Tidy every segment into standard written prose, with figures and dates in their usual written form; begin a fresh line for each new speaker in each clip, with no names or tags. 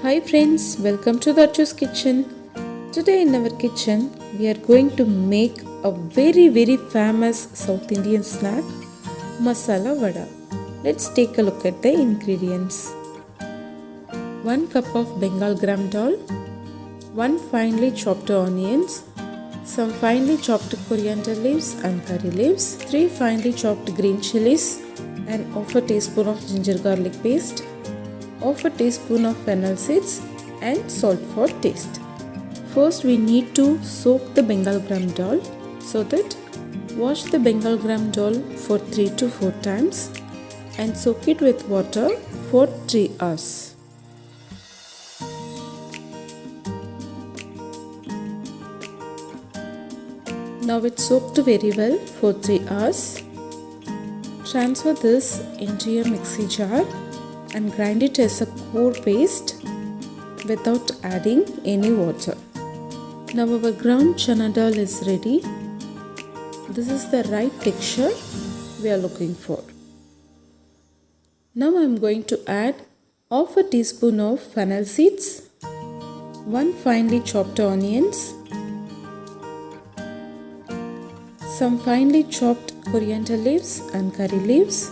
Hi friends, welcome to Dhatchu's kitchen. Today in our kitchen, we are going to make a very famous South Indian snack, Masala Vada. Let's take a look at the ingredients. 1 cup of Bengal Gram dal, 1 finely chopped onions, some finely chopped coriander leaves and curry leaves, 3 finely chopped green chillies, and half a teaspoon of ginger garlic paste, half a teaspoon of fennel seeds and salt for taste. First we need to soak the Bengal Gram dal, so that wash the Bengal Gram dal for 3 to 4 times and soak it with water for 3 hours. Now it's soaked very well for 3 hours. Transfer this into a mixie jar and grind it as a coarse paste without adding any water. Now our ground chana dal is ready. This is the right texture we are looking for. Now I am going to add half a teaspoon of fennel seeds, 1 finely chopped onions, some finely chopped coriander leaves and curry leaves,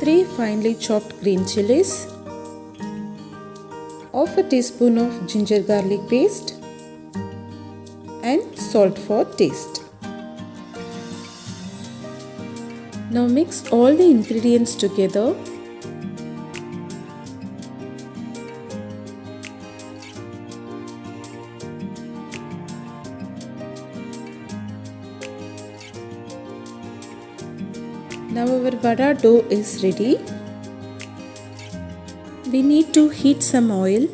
3 finely chopped green chillies, half a teaspoon of ginger garlic paste and salt for taste. Now mix all the ingredients together. Now our vada dough is ready. We need to heat some oil,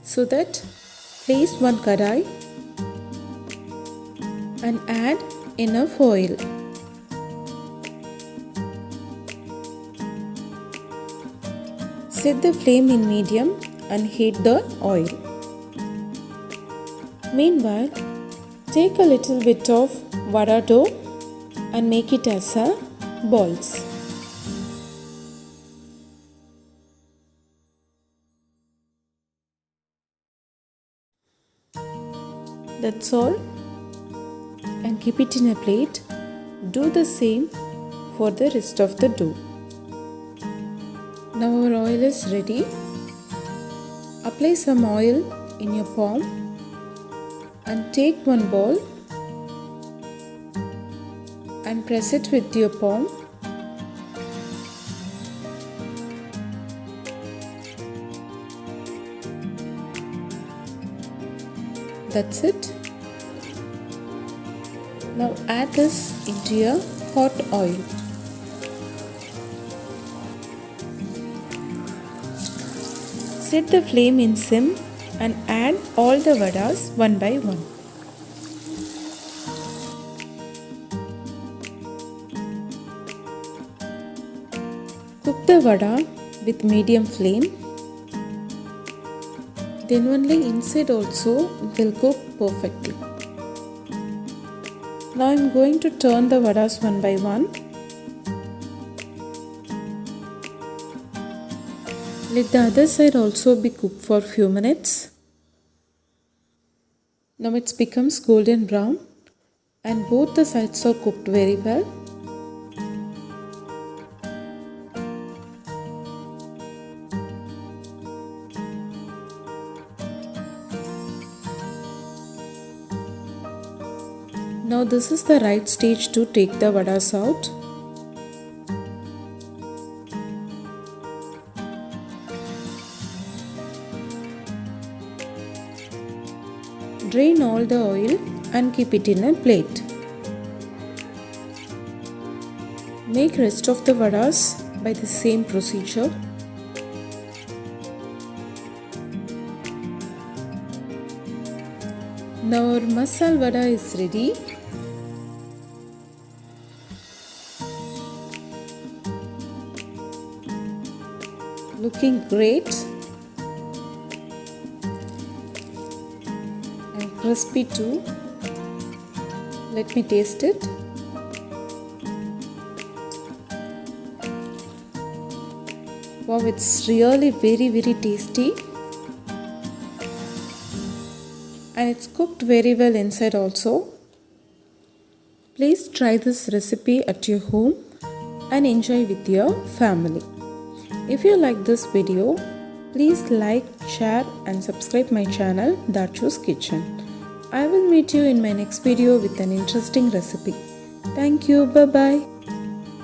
so that place one kadai and add enough oil. Set the flame in medium and heat the oil. Meanwhile, take a little bit of vada dough and make it as a balls. That's all, and keep it in a plate. Do the same for the rest of the dough. Now our oil is ready. Apply some oil in your palm and take one ball and press it with your palm. That's it. Now add this into a hot oil. Set the flame in sim and add all the vadas one by one. Cook the vada with medium flame. Then only inside also will cook perfectly. Now I am going to turn the vadas one by one. Let the other side also be cooked for few minutes. Now it becomes golden brown and both the sides are cooked very well. Now this is the right stage to take the vadas out. Drain all the oil and keep it in a plate. Make rest of the vadas by the same procedure. Now our masala vada is ready. Looking great and crispy too. Let me taste it. Wow, it's really very tasty. And it's cooked very well inside also. Please try this recipe at your home and enjoy with your family. If you like this video, please like, share and subscribe my channel Dhatchu's Kitchen. I will meet you in my next video with an interesting recipe. Thank you. Bye bye.